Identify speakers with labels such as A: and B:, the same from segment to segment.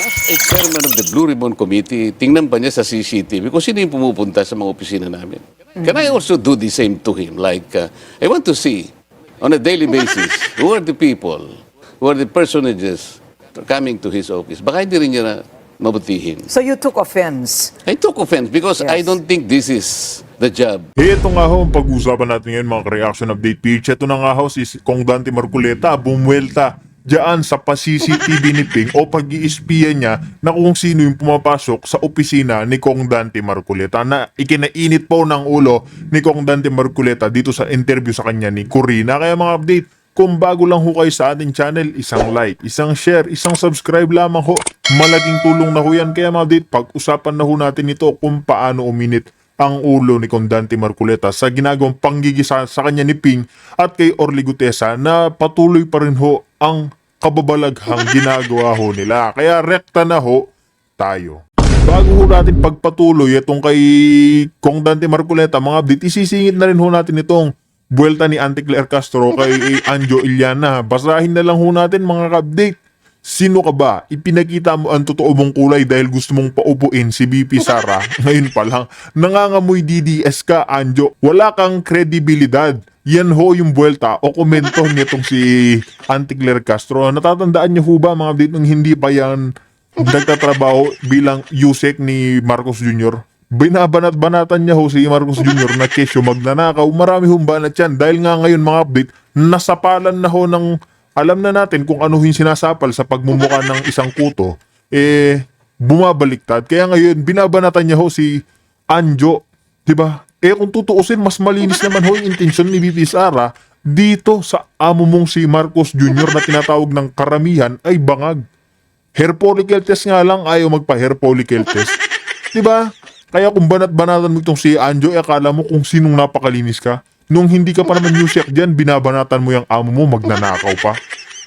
A: A chairman of the Blue Ribbon Committee, tingnan pa niya sa CCTV kung sino yung pumupunta sa mga opisina namin. Can I also do the same to him? Like, I want to see on a daily basis who are the people, who are the personages coming to his office. Baka hindi rin niya na mabutihin.
B: So you took offense.
A: I took offense because
B: Yes.
A: I don't think this is the job.
C: Ito nga ho, ang pag-usapan natin ngayon mga reaction update pitch. Ito na nga ho, si Kong Dante Marcoleta bumuelta diyan sa pa-CCTV ni Ping o pag-iispiya niya na kung sino yung pumapasok sa opisina ni Kong Dante Marcoleta na ikinainit po ng ulo ni Kong Dante Marcoleta dito sa interview sa kanya ni Corina. Kaya mga update, kung bago lang ho kayo sa ating channel, isang like, isang share, isang subscribe lamang ho. Malaking tulong na ho yan. Kaya mga update, pag-usapan na ho natin ito kung paano uminit ang ulo ni Kong Dante Marcoleta sa ginagawang panggigisa sa kanya ni Ping at kay Orly Gutesa na patuloy pa rin ho ang kababalaghang ginagawa ho nila. Kaya rekta na ho tayo. Bago ho natin pagpatuloy itong kay Kong Dante Marcoleta, mga update, isisingit na rin ho natin itong buwelta ni Auntie Claire Castro kay Anjo Iliana. Basahin na lang ho natin mga update. Sino ka ba? Ipinakita mo ang totoo mong kulay dahil gusto mong paupuin si BP Sara. Ngayon pa lang, nangangamoy DDS ka, Anjo. Wala kang kredibilidad. Yan ho yung buwelta o komento nitong si Auntie Claire Castro. Natatandaan niyo ho ba mga update nung hindi pa yan nagtatrabaho bilang USEC ni Marcos Jr.? Binabanat-banatan niya ho si Marcos Jr. na kesyo magnanakaw. Marami hong banat yan dahil nga ngayon mga update, nasapalan na ho ng alam na natin kung ano yung sinasapal sa pagmumuka ng isang kuto, bumabaliktad. Kaya ngayon, binabanatan niya ho si Anjo. Diba? Kung tutuusin, mas malinis naman ho yung intensyon ni BP Sara dito sa amo mong si Marcos Jr. na tinatawag ng karamihan ay bangag. Hair follicle test nga lang, ayaw magpa-hair follicle test. Diba? Kaya kung banat-banatan mo itong si Anjo, akala mo kung sinong napakalinis ka. Nung hindi ka pa naman newsek dyan, binabanatan mo yung amo mo, magnanakaw pa.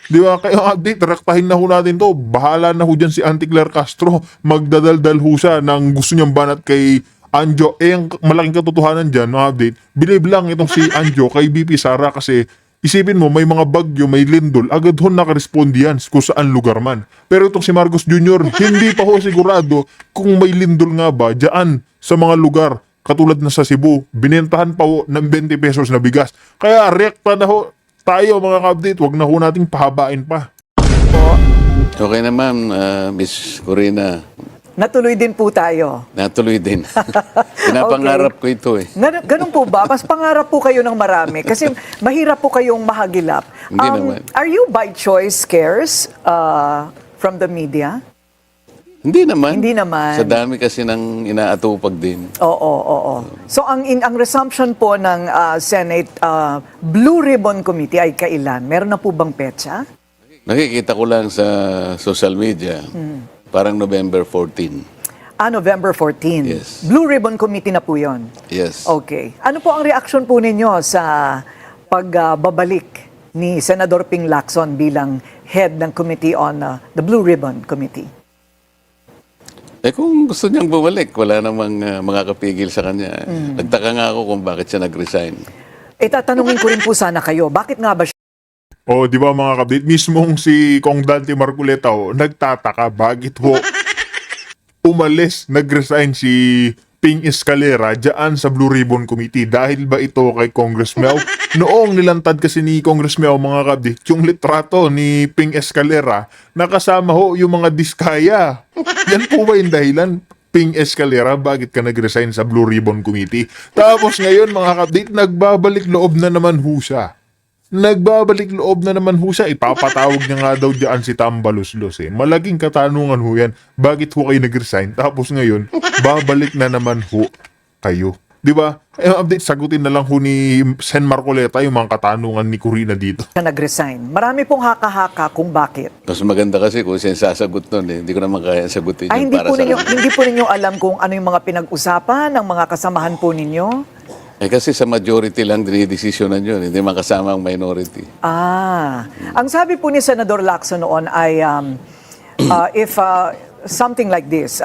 C: Di ba? Kaya update, rektahin na ho natin to. Bahala na ho dyan si Auntie Claire Castro. Magdadaldal ho siya ng gusto niyang banat kay Anjo. Ang malaking katotohanan dyan, mga update, bilib lang itong si Anjo kay BP Sara kasi isipin mo, may mga bagyo, may lindol, agad ho nakaresponde yan kung saan lugar man. Pero itong si Marcos Jr., hindi pa ho sigurado kung may lindol nga ba dyan sa mga lugar. Katulad na sa Cebu, binentahan pa ho ng 20 pesos na bigas. Kaya rekta na ho tayo mga ka-update, wag na ho nating pahabain pa.
A: Okay naman, Miss Corina.
B: Natuloy din po tayo.
A: Natuloy din. Pinapangarap ko ito eh.
B: Ganun po ba? Mas pangarap po kayo ng marami kasi mahirap po kayong mahagilap.
A: Hindi naman.
B: Are you by choice scarce from the media?
A: Hindi naman.
B: Hindi naman.
A: Sa dami kasi ng inaatupag din.
B: Oo. So ang resumption po ng Senate Blue Ribbon Committee ay kailan? Meron na po bang petsa?
A: Nakikita ko lang sa social media. Parang November 14.
B: November 14.
A: Yes.
B: Blue Ribbon Committee na po yon.
A: Yes.
B: Okay. Ano po ang reaksyon po ninyo sa pagbabalik ni Senador Ping Lacson bilang head ng Committee on the Blue Ribbon Committee?
A: Kung gusto niyang bumalik, wala namang makakapigil sa kanya. Nagtaka nga ako kung bakit siya nag-resign.
B: Tatanungin ko rin po sana kayo, bakit nga ba siya
C: O, di ba mga kabit, mismong si Kong Dante Marcoleta ho, nagtataka bakit ho umalis, nag-resign si Ping Escalera dyan sa Blue Ribbon Committee. Dahil ba ito kay Congress Meow? Noong nilantad kasi ni Congress Meow mga kabit, yung litrato ni Ping Escalera, nakasama ho yung mga diskaya. Yan po ba yung dahilan? Ping Escalera, bakit ka nag-resign sa Blue Ribbon Committee? Tapos ngayon mga kabit, nagbabalik loob na naman ho siya. Nagbabalik loob na naman ho siya. Ipapatawag niya nga daw dyan si Tambaluslos eh. Malaking katanungan ho yan. Bakit ho kayo nag-resign? Tapos ngayon, babalik na naman ho kayo. Di ba? Update, sagutin na lang ho ni Sen Marcoleta yung mga katanungan ni Corina dito.
B: nag-resign? Marami pong haka-haka kung bakit.
A: Mas maganda kasi kung siya sasagot nun eh. Hindi ko naman kaya sagutin
B: Ay,
A: yung para sa kanya.
B: hindi po ninyo alam kung ano yung mga pinag-usapan ng mga kasamahan po ninyo?
A: Kasi sa majority lang dinidesisyonan yun. Hindi makasama ang minority.
B: Ang sabi po ni Senador Lacson noon ay if something like this,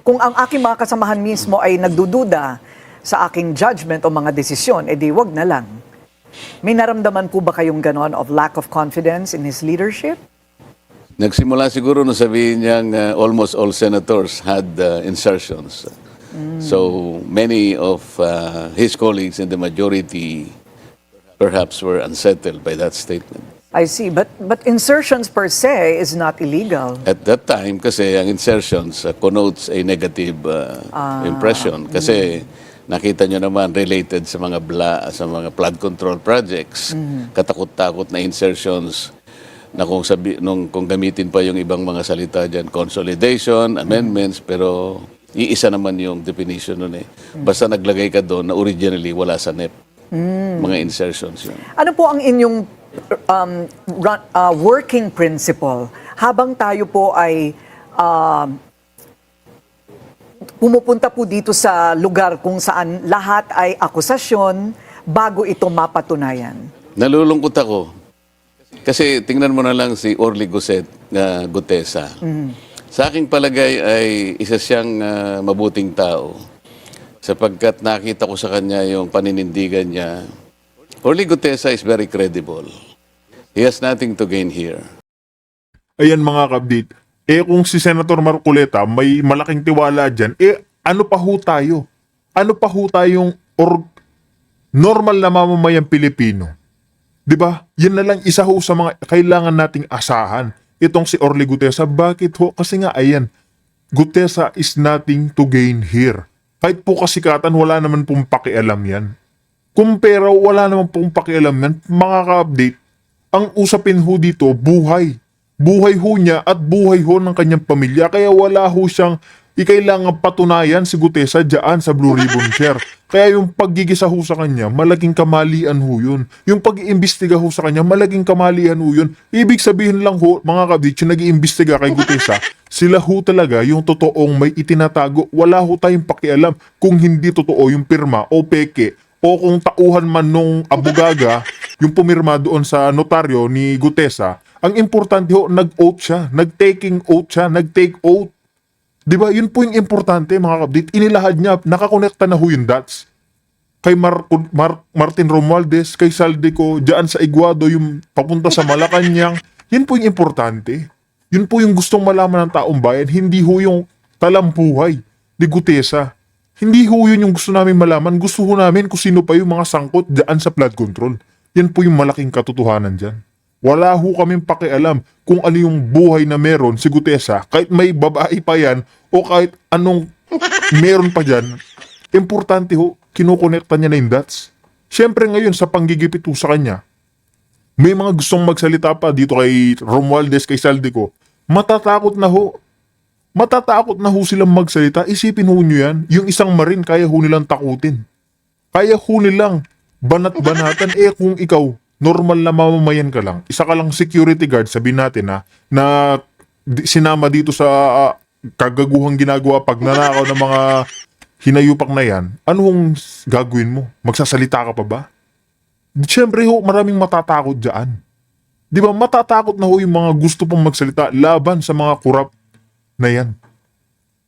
B: kung ang aking mga kasamahan mismo ay nagdududa sa aking judgment o mga desisyon, edi wag na lang. May naramdaman po ba kayong ganon of lack of confidence in his leadership?
A: Nagsimula siguro nung sabihin niyang almost all senators had insertions. So many of his colleagues in the majority perhaps were unsettled by that statement.
B: I see. But insertions per se is not illegal.
A: At that time, kasi ang insertions connotes a negative impression. Kasi nakita nyo naman related sa mga flood control projects, katakot-takot na insertions na kung gamitin pa yung ibang mga salita dyan, consolidation, amendments, pero iisa naman yung definition nun eh. Basta naglagay ka doon na originally wala sa NEP. Mga insertions yun.
B: Ano po ang inyong working principle habang tayo po ay pumupunta po dito sa lugar kung saan lahat ay akusasyon bago ito mapatunayan?
A: Nalulungkot ako. Kasi tingnan mo na lang si Orly Gutesa. Sa aking palagay ay isa siyang mabuting tao. Sapagkat nakita ko sa kanya yung paninindigan niya. Orly Gutesa is very credible. He has nothing to gain here.
C: Ayan mga kabdit, kung si Senator Marcoleta may malaking tiwala dyan, ano pa ho tayo? Ano pa ho tayong normal na mamamayang Pilipino? 'Di ba? Yan na lang isa ho sa mga kailangan nating asahan. Itong si Orly Gutesa, bakit ho? Kasi nga ayan, Gutesa is nothing to gain here. Kahit po kasikatan, wala naman pong pakialam yan. Kung pera, wala naman pong pakialam yan. Mga ka-update, ang usapin ho dito, buhay. Buhay ho niya at buhay ho ng kanyang pamilya. Kaya wala ho siyang ikailangan patunayan si Gutesa dyan sa Blue Ribbon Chair. Kaya yung paggigisa ho sa kanya, malaking kamalian ho yun. Yung pag-iimbestiga ho sa kanya, malaking kamalian ho yun. Ibig sabihin lang ho, mga kabit, yung nag-iimbestiga kay Gutesa, sila ho talaga yung totoong may itinatago. Wala ho tayong pakialam kung hindi totoo yung pirma o peke o kung tauhan man nung abugaga yung pumirma doon sa notaryo ni Gutesa. Ang importante ho, nag-oath siya, nag-taking oath siya, nag-take oath. Di ba? Yun po yung importante mga kabdit. Inilahad niya, nakakonekta na ho yung dots. Kay Martin Romualdez, kay Saldico, dyan sa Iguado, yung papunta sa Malacanang. Yun po yung importante. Yun po yung gustong malaman ng taong bayan. Hindi ho yung talampuhay ni Gutesa. Hindi ho yun yung gusto namin malaman. Gusto ho namin kung sino pa yung mga sangkot dyan sa flood control. Yan po yung malaking katotohanan dyan. Wala ho kaming pakialam kung ano yung buhay na meron si Gutesa, kahit may babae pa yan o kahit anong meron pa dyan. Importante ho, kinukonekta niya na yung dots. Siyempre ngayon sa panggigipit ho sa kanya, may mga gustong magsalita pa dito kay Romualdez, kay Saldico. Matatakot na ho. Matatakot na ho silang magsalita. Isipin ho nyo yan, yung isang marin kaya ho nilang takutin. Kaya ho nilang banat-banatan. Kung ikaw, normal na mamamayan ka lang, isa ka lang security guard, sabihin natin na sinama dito sa kagaguhang ginagawa pag nanakaw ng mga hinayupak na yan, anong gagawin mo? Magsasalita ka pa ba? Siyempre ho, maraming matatakot dyan. Di ba, matatakot na ho yung mga gusto pong magsalita laban sa mga kurap na yan.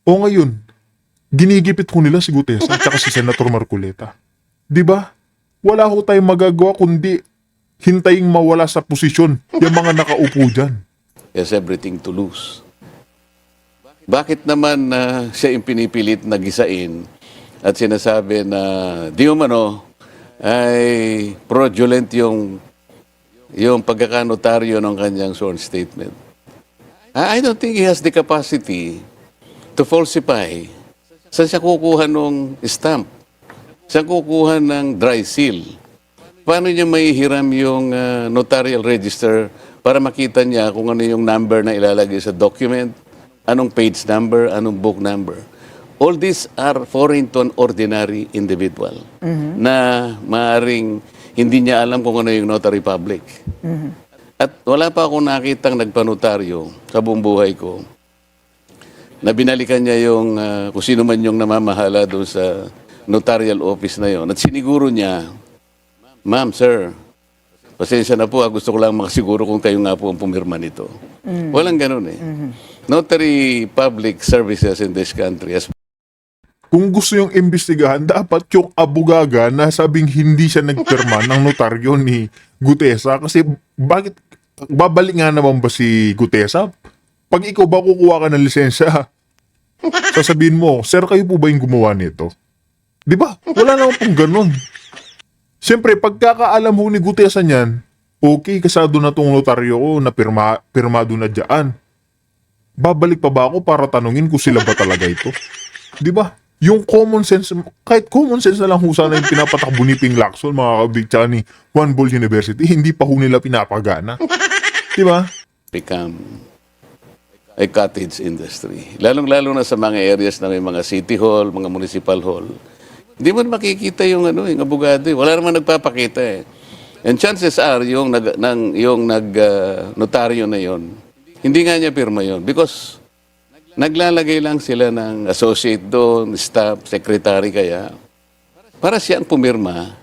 C: O ngayon, ginigipit ho nila si Gutesa at si Senator Marcoleta. Di ba? Wala ho tayong magagawa kundi hintayin mawala sa posisyon yung mga nakaupo dyan.
A: He has everything to lose. Bakit naman siya yung pinipilit na gisain at sinasabi na di umano ay fraudulent yung pagkakanotaryo ng kanyang sworn statement? I don't think he has the capacity to falsify. Saan siya kukuha ng stamp? Saan kukuha ng dry seal? Paano niya maihiram yung notarial register para makita niya kung ano yung number na ilalagay sa document, anong page number, anong book number? All these are foreign to an ordinary individual na maaring hindi niya alam kung ano yung notary public. At wala pa akong nakitang nagpanotaryo sa buong buhay ko na binalikan niya yung kung sino man yung namamahala doon sa notarial office na yon. At siniguro niya, ma'am, sir, pasensya na po, gusto ko lang makasiguro kung kayo nga po ang pumirma nito. Walang ganun eh. Notary public services in this country has...
C: Kung gusto yung imbestigahan, dapat yung abugaga na sabing hindi siya nagpirma ng notaryo ni Gutesa. Kasi bakit babalik nga naman ba si Gutesa? Pag ikaw ba kukuha ka ng lisensya, sasabihin mo, sir, kayo po ba yung gumawa nito? Di ba? Wala naman pong ganun. Siyempre, pagkakaalam ho ni Gutesa niyan, okay, kasado na tong notaryo ko na pirmado na dyan. Babalik pa ba ako para tanungin kung sila ba talaga ito? Di ba? Yung common sense, kahit common sense na lang ho sana yung pinapatakbo ni Ping Lacson, mga kabig, tsaka ni Juan Bol University, hindi pa ho nila pinapagana. Di ba?
A: Become a cottage industry. Lalong-lalo na sa mga areas na may mga city hall, mga municipal hall. Hindi mo makikita yung yung abogado. Wala naman nagpapakita eh. And chances are, yung notaryo na yon, hindi nga niya pirma yon because naglalagay lang sila ng associate doon, staff, secretary kaya, para siya ang pumirma.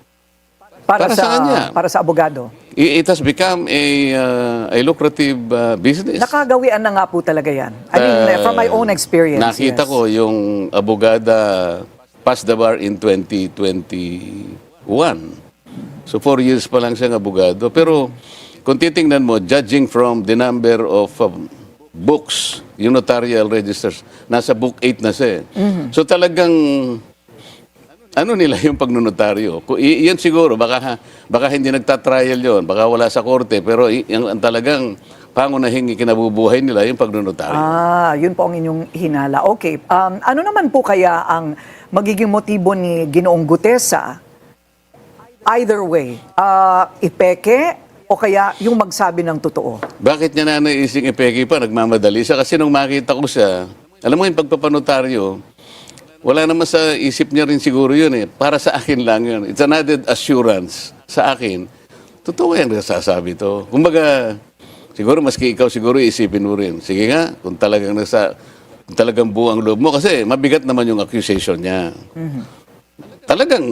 A: Para sa kanya.
B: Para sa abogado.
A: It has become a lucrative business.
B: Nakagawian na nga po talaga yan. I mean, from my own experience.
A: Nakita
B: yes.
A: ko yung abogada passed the bar in 2021. So 4 years pa lang siyang abogado. Pero kung titingnan mo, judging from the number of books, yung notarial registers, nasa book 8 na siya. So talagang nila yung pagnonotaryo. Yan siguro, baka hindi nagtatrial yon, baka wala sa korte, pero ang talagang pangunahing kinabubuhay nila yung pagnonotaryo.
B: Yun po ang inyong hinala. Okay, ano naman po kaya ang magiging motibo ni Ginoong Gutesa? Either way, ipeke o kaya yung magsabi ng totoo?
A: Bakit niya na naising ipeke pa? Nagmamadali siya. Kasi nung makita ko siya, alam mo yung pagpapanotaryo, wala naman sa isip niya rin siguro yun eh. Para sa akin lang yun. It's an added assurance sa akin. Totoo yan nasasabi to. Kumbaga, siguro maski ikaw siguro isipin mo rin. Sige nga, kung talagang buo ang loob mo. Kasi mabigat naman yung accusation niya. Talagang,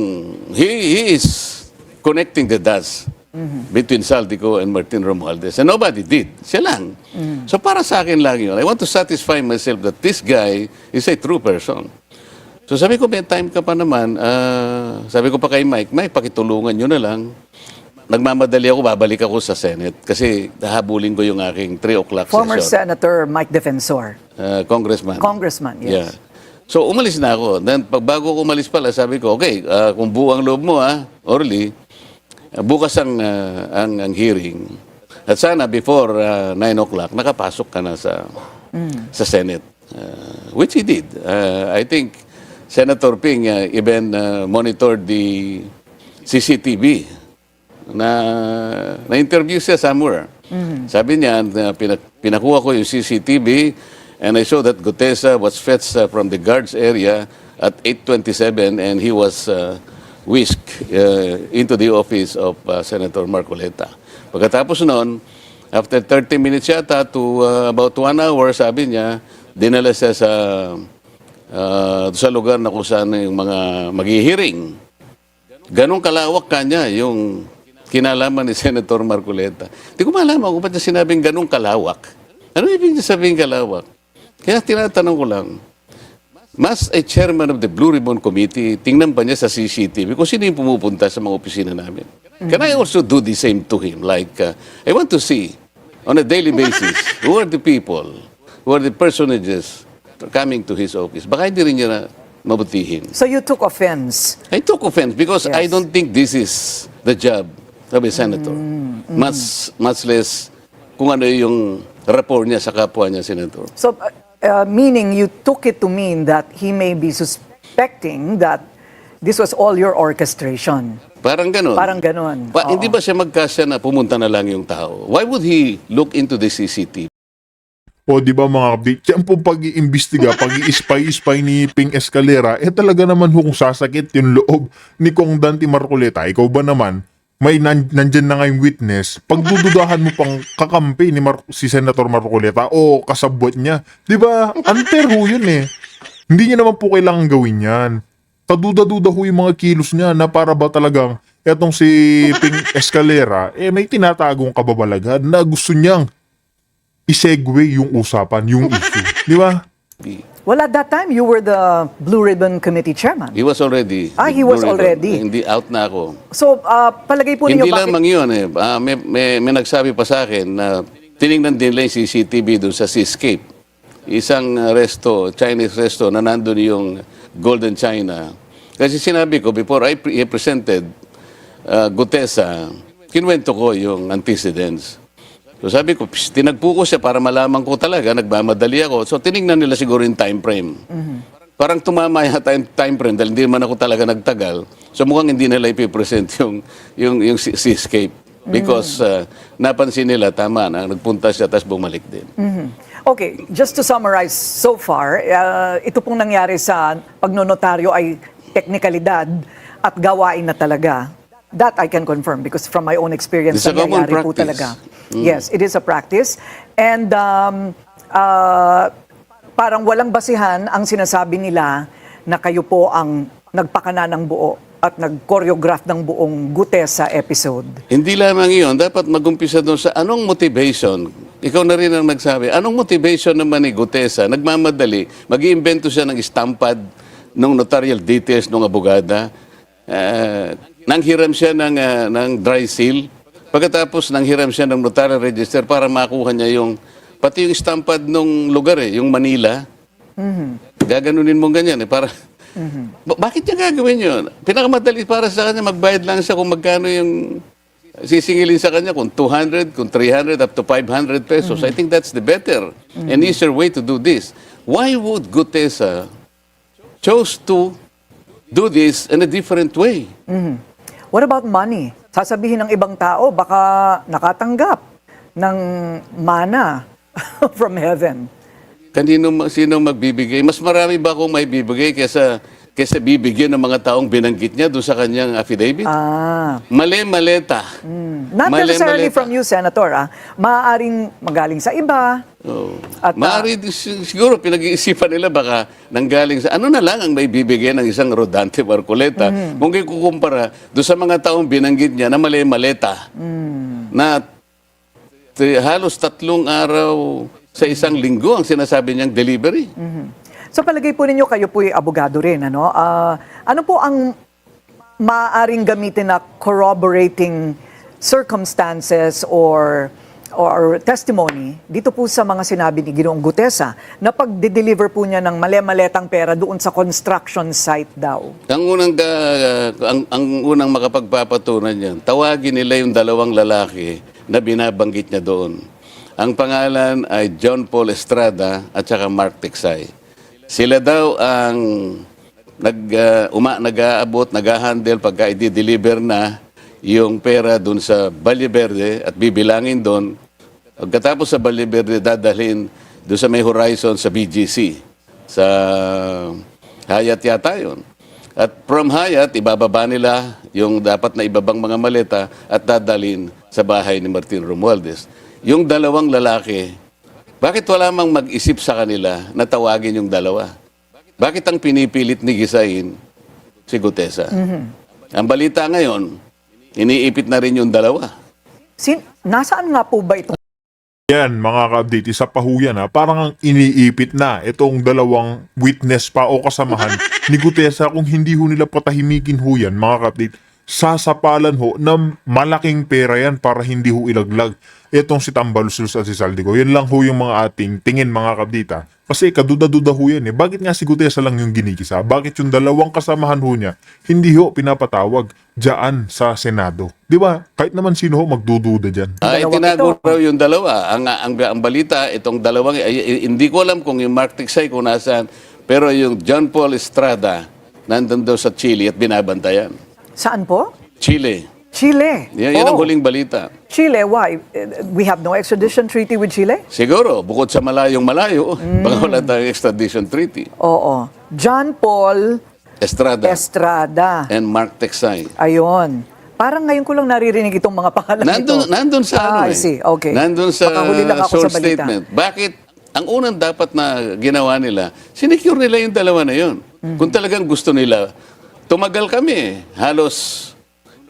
A: he is connecting the dots between Saldico and Martin Romualdez. And nobody did. Siya lang. So para sa akin lang yun. I want to satisfy myself that this guy is a true person. So sabi ko, may time ka pa naman. Sabi ko pa kay Mike, pakitulungan nyo na lang. Nagmamadali ako, babalik ako sa Senate. Kasi nahabulin ko yung aking 3 o'clock
B: Former
A: session.
B: Senator Mike Defensor.
A: Congressman.
B: Congressman, yes.
A: Yeah. So umalis na ako. Then bago ko umalis pala, sabi ko, okay, kung buo ang loob mo, Orly, bukas ang hearing. At sana before 9 o'clock, nakapasok ka na sa Senate. Which he did. I think Senator Ping even monitored the CCTV na-interview siya somewhere. Sabi niya, pinakuha ko yung CCTV and I saw that Gutesa was fetched from the guards area at 8:27 and he was whisked into the office of Senator Marcoleta. Pagkatapos noon, after 30 minutes yata to about 1 hour, sabi niya, dinala siya sa lugar na kung saan yung mga maghihiring. Ganong kalawak kanya yung kinalaman ni Senator Marcoleta. Di ko malaman kung ba't niya sinabing ganong kalawak. Ano ibig niya sabihin kalawak? Kaya tinatanong ko lang, mas a chairman of the Blue Ribbon Committee, tingnan pa niya sa CCTV kung sino yung pumupunta sa mga opisina namin. Can I also do the same to him? Like, I want to see on a daily basis who are the people, who are the personages coming to his office. Baka hindi rin niya na mabutihin.
B: So you took offense?
A: I took offense because
B: Yes.
A: I don't think this is the job of a senator. Much less kung ano yung rapport niya sa kapwa niya, senator.
B: So, meaning you took it to mean that he may be suspecting that this was all your orchestration.
A: Parang ganun.
B: Parang ganun. Oo.
A: Hindi ba siya magkasya na pumunta na lang yung tao? Why would he look into the CCTV?
C: O di ba mga kabit, yan po pag-iimbestiga, pag-i-spy ni Ping Escalera, talaga naman kung sasakit yung loob ni Kong Dante Marcoleta. Ikaw ba naman, may nandyan na ngayong witness, pagdududahan mo pang kakampi ni si Senator Marcoleta o kasabwat niya. Di ba? Unfair ho yun eh. Hindi niya naman po kailangan gawin yan. Taduda-duda ho yung mga kilos niya na para ba talagang etong si Ping Escalera, may tinatagong kababalaghan na gusto niyang i-segue yung usapan, yung issue. Di ba?
B: Well, at that time, you were the Blue Ribbon Committee chairman.
A: He was already.
B: He was already.
A: Hindi, out na ako.
B: So, palagay po ninyo
A: Hindi
B: bakit...
A: lamang yun eh. May nagsabi pa sa akin na tinignan din nila yung CCTV doon sa Seascape. Isang Chinese resto na nandun yung Golden China. Kasi sinabi ko, before I presented Gutesa, kinuwento ko yung antecedents. So sabi ko, tinagpo ko siya para malaman ko talaga, nagmamadali ako. So tinignan nila siguro yung time frame. Parang tumama yata yung time frame dahil hindi man ako talaga nagtagal. So mukhang hindi nila ipipresent yung Seascape. Because napansin nila, tama na, nagpunta siya tapos bumalik din.
B: Okay, just to summarize so far, ito pong nangyari sa pagnonotaryo ay teknikalidad at gawain na talaga. That I can confirm because from my own experience,
A: It's a common
B: nangyayari po
A: practice.
B: talaga. Yes, it is a practice. And parang walang basihan ang sinasabi nila na kayo po ang nagpakana ng buo at nag-choreograph ng buong Gutesa episode.
A: Hindi lamang iyon, dapat mag-umpisa doon sa anong motivation. Ikaw na rin ang nagsabi, anong motivation naman ni Gutesa? Nagmamadali, mag-iimbento siya ng estampad ng notarial details ng abogada. Nanghiram siya ng dry seal. Pagkatapos nanghiram siya ng notarial register para makuha niya pati yung estampad ng lugar yung Manila. Gaganunin mo ganyan para... Bakit niya gagawin yun? Pinakamadali para sa kanya, magbayad lang siya kung magkano yung sisingilin sa kanya, kung 200, kung 300, up to 500 pesos. I think that's the better and easier way to do this. Why would Gutesa chose to do this in a different way?
B: What about money? Sasabihin ng ibang tao, baka nakatanggap ng mana from heaven.
A: Sino magbibigay? Mas marami ba akong may bibigay kesa bibigyan ng mga taong binanggit niya doon sa kanyang affidavit? Mali-maleta.
B: Not necessarily
A: Mali-maleta.
B: from you, Senator. Maaaring magaling sa iba. At,
A: Maaari siguro pinag-iisipan nila baka nanggaling sa ano na lang ang may bibigay ng isang Rodante Marcoleta. Kung ikukumpara doon sa mga taong binanggit niya na mali-maleta na halos 3 araw sa isang linggo ang sinasabi niyang delivery.
B: So palagay po ninyo, kayo po ay abogado rin. Ano po ang maaaring gamitin na corroborating circumstances or testimony dito po sa mga sinabi ni Ginoong Gutesa na pag-deliver po niya ng mali-maletang pera doon sa construction site daw?
A: Ang unang makapagpapatunan niyan, tawagin nila yung 2 lalaki na binabanggit niya doon. Ang pangalan ay John Paul Estrada at saka Mark Tiksay. Sila daw ang nag-aabot, nag-handle pagka i-deliver na yung pera doon sa Valle Verde at bibilangin doon. Pagkatapos sa Valle Verde, dadalhin doon sa may horizon sa BGC. Sa Hyatt yata yun. At from Hyatt, ibababa nila yung dapat na ibabang mga maleta at dadalhin sa bahay ni Martin Romualdez. Yung 2 lalaki, bakit wala mang mag-isip sa kanila na tawagin yung 2? Bakit ang pinipilit ni Gisain si Gutesa? Ang balita ngayon, iniipit na rin yung 2.
B: Nasaan nga po ba itong
C: Yan, mga ka-update, isa pa ho yan ha. Parang ang iniipit na itong 2 witness pa o kasamahan ni Gutesa. Kung hindi ho nila patahimikin ho yan, mga ka-update, sasapalan ho ng malaking pera yan para hindi ho ilaglag itong si Tambaluslos at si Saldico. Yan lang ho yung mga ating tingin, mga ka-update. Kasi kaduda-duda ho yan eh. Bakit nga si Gutesa lang yung ginikisa? Bakit yung 2 kasamahan ho niya hindi ho pinapatawag dyan sa Senado? Di ba? Kahit naman sino ho magdududa dyan.
A: Itinago raw yung 2. Ang balita, itong 2, hindi ko alam kung yung Mark Tiksay kung nasaan, pero yung John Paul Estrada, nandun daw sa Chile at binabantayan.
B: Saan po?
A: Chile.
B: Chile.
A: Yan ang huling balita.
B: Chile, why? We have no extradition treaty with Chile?
A: Siguro, bukod sa malayo, baka wala tayong extradition treaty.
B: Oo. John Paul
A: Estrada
B: Estrada.
A: and Mark Tiksay.
B: Ayun. Parang ngayon ko lang naririnig itong mga pangalan
A: Nandun sa
B: I see. Okay.
A: Nandun sa
B: Makahuli lang ako
A: short
B: sa balita.
A: statement. Bakit? Ang unang dapat na ginawa nila, sinecure nila yung 2 na yun. Kung talagang gusto nila, tumagal kami. Halos,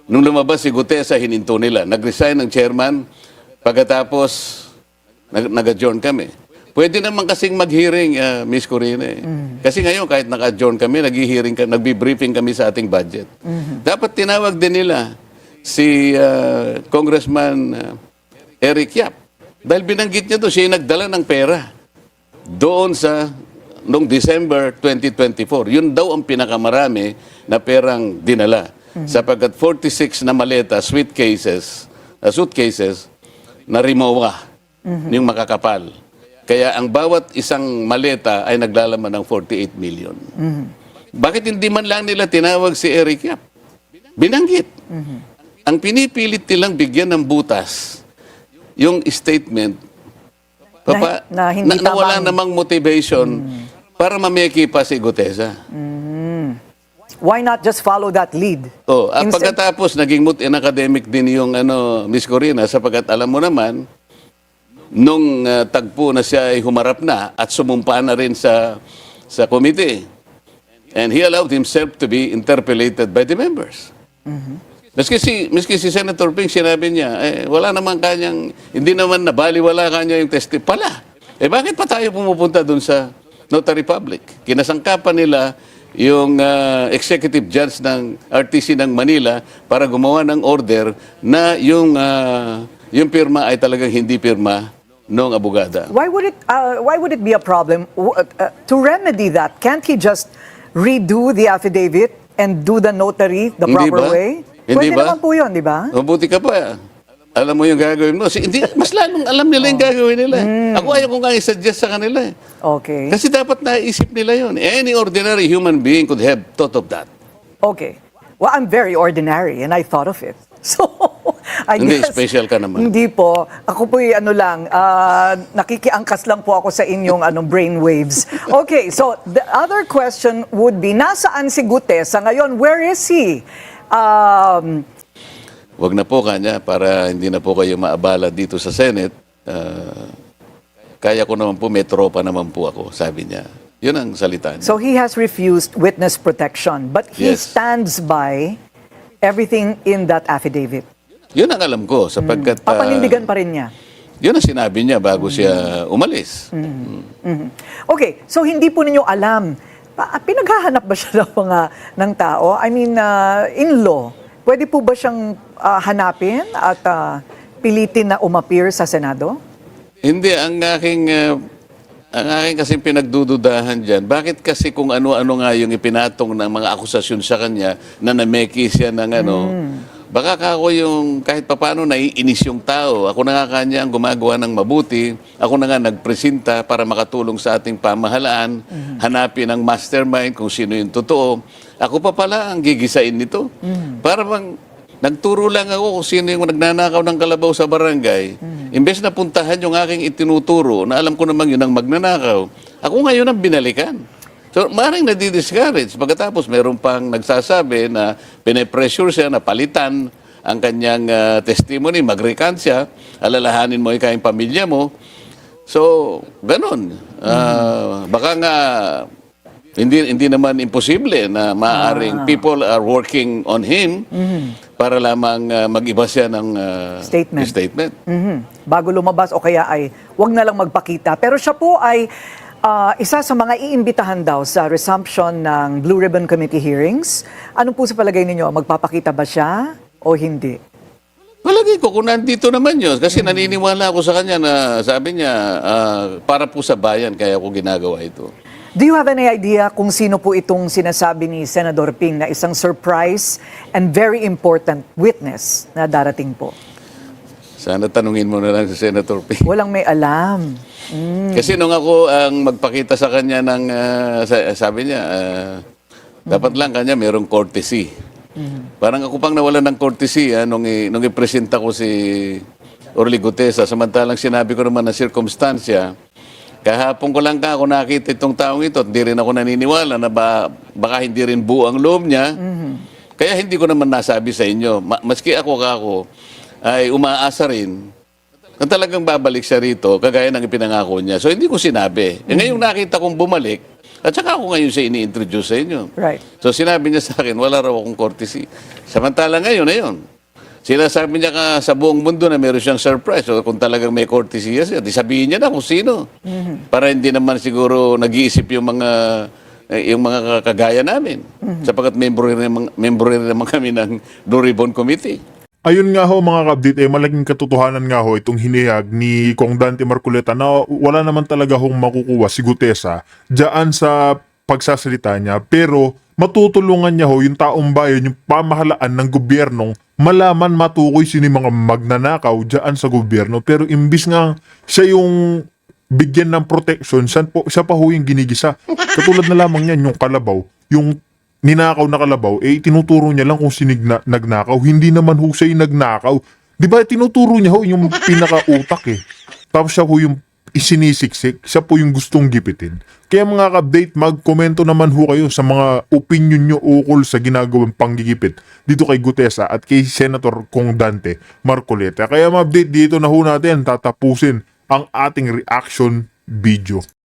A: nung lumabas si Gutesa, hininto nila. Nag-resign ng chairman, pagkatapos, nag-adjourn kami. Pwede naman kasing mag-hearing, Miss Corina. Kasi ngayon, kahit naka-adjourn kami, nagbi-briefing kami sa ating budget. Dapat tinawag din nila si Congressman Eric Yap. Dahil binanggit niya doon, siya yung nagdala ng pera doon sa noong December 2024. Yun daw ang pinakamarami na perang dinala. Sapagkat 46 na maleta, suitcases, na Rimowa, yung makakapal. Kaya ang bawat isang maleta ay naglalaman ng 48 million. Bakit hindi man lang nila tinawag si Eric Yap? Binanggit. Ang pinipilit nilang bigyan ng butas, yung statement,
B: na
A: wala namang motivation para mameki pa si Gutesa.
B: Why not just follow that lead?
A: At pagkatapos, naging academic din yung Miss Corina, sapagkat alam mo naman, nung tagpo na siya ay humarap na at sumumpa na rin sa committee. And he allowed himself to be interpellated by the members. Miski si Senator Ping, sinabi niya, wala naman kanyang, hindi naman nabaliwala kanya yung pala. Bakit pa tayo pumupunta dun sa Notary Public? Kinasangkapan nila yung executive judge ng RTC ng Manila para gumawa ng order na yung pirma ay talagang hindi pirma ng abogada.
B: Why would it be a problem to remedy that? Can't he just redo the affidavit and do the notary the
A: Hindi
B: proper
A: ba?
B: way?
A: Hindi
B: Pwede
A: ba?
B: naman po yun, di ba?
A: Mabuti ka pa. Alam mo yung gagawin mo. Mas lalong alam nila yung gagawin nila. Ako ayaw kong i-suggest sa kanila.
B: Okay.
A: Kasi dapat naisip nila yun. Any ordinary human being could have thought of that.
B: Okay. Well, I'm very ordinary and I thought of it. So, I
A: Hindi,
B: guess...
A: special ka naman.
B: Hindi po. Ako po'y nakikiangkas lang po ako sa inyong brain waves. Okay, so the other question would be, nasaan si Gutesa ngayon? Where is he?
A: Wag na po kanya para hindi na po kayo maabala dito sa Senate. Kaya ko naman po, may tropa naman po ako, sabi niya. Yun ang salita niya.
B: So he has refused witness protection, but he
A: Yes.
B: stands by everything in that affidavit.
A: Yun ang alam ko, sapagkat...
B: Papanindigan pa rin niya.
A: Yun ang sinabi niya bago siya umalis.
B: Okay, so hindi po ninyo alam, pinaghahanap ba siya ng tao? I mean, in law, pwede po ba siyang hanapin at pilitin na umappear sa Senado?
A: Hindi, ang aking kasing pinagdududahan dyan, bakit kasi kung ano-ano nga yung ipinatong ng mga akusasyon sa kanya na nameki siya ng baka ako yung kahit papano naiinis yung tao. Ako na nga kanya ang gumagawa ng mabuti. Ako na nga nagpresenta para makatulong sa ating pamahalaan, hanapin ang mastermind kung sino yung totoo. Ako pa pala ang gigisain nito. Para bang nagturo lang ako kung sino yung nagnanakaw ng kalabaw sa barangay. Imbes na puntahan yung aking itinuturo na alam ko namang yun ang magnanakaw, ako ngayon ang binalikan. So, maaaring nadi-discourage. Pagkatapos, meron pang nagsasabi na pinipressure siya na palitan ang kanyang testimony, mag-recant siya, alalahanin mo ikaw yung pamilya mo. So, ganun. Baka nga, hindi naman imposible na maaaring people are working on him para lamang mag-iba siya ng statement.
B: Bago lumabas o kaya ay wag na lang magpakita. Pero siya po ay isa sa mga iimbitahan daw sa resumption ng Blue Ribbon Committee hearings. Ano po sa palagay ninyo? Magpapakita ba siya o hindi?
A: Palagi ko kung nandito naman yun. Kasi naniniwala ako sa kanya na sabi niya, para po sa bayan, kaya ako ginagawa ito.
B: Do you have any idea kung sino po itong sinasabi ni Senador Ping na isang surprise and very important witness na darating po?
A: Sana tanungin mo na lang sa Senator Ping.
B: Walang may alam.
A: Kasi nung ako ang magpakita sa kanya ng, sabi niya, dapat lang kanya mayroong courtesy. Parang ako pang nawalan ng courtesy nung ipresenta ko si Orly Gutesa. Samantalang sinabi ko naman na circumstansya, kahapon ko lang ako nakita itong taong ito, hindi rin ako naniniwala na baka hindi rin buo ang loob niya. Kaya hindi ko naman nasabi sa inyo. Maski ako ay umaasa rin na talagang babalik siya rito kagaya ng ipinangako niya. So hindi ko sinabi. Ngayong nakita kong bumalik, at saka ako ngayon siya ini-introduce sa inyo.
B: Right.
A: So sinabi niya sa akin, wala raw akong courtesy. Samantala ngayon, Sinasabi niya sa buong mundo na meron siyang surprise. So kung talagang may courtesy siya, di sabihin niya na kung sino. Para hindi naman siguro nag-iisip yung mga kagaya namin. Sapagkat membro rin naman kami ng Blue Ribbon Committee.
C: Ayun nga ho mga ka-update, malaking katotohanan nga ho itong hinihag ni Kong Dante Marcoleta na wala naman talaga hong makukuha si Gutesa dyan sa pagsasalita niya. Pero matutulungan niya ho yung taong bayan, yung pamahalaan ng gobyernong malaman matukoy sino yung mga magnanakaw dyan sa gobyerno. Pero imbis nga siya yung bigyan ng protection, siya pa ho yung ginigisa. Katulad na lamang yan, yung kalabaw, yung ninakaw na kalabaw, tinuturo niya lang kung nagnakaw. Hindi naman ho siya yung nagnakaw. Di ba, tinuturo niya ho yung pinakautak eh. Tapos siya ho yung isinisiksik, siya po yung gustong gipitin. Kaya mga ka-update, magkomento naman ho kayo sa mga opinion nyo ukol sa ginagawang panggigipit dito kay Gutesa at kay Senator Kong Dante Marcoleta. Kaya ma-update dito na ho natin, tatapusin ang ating reaction video.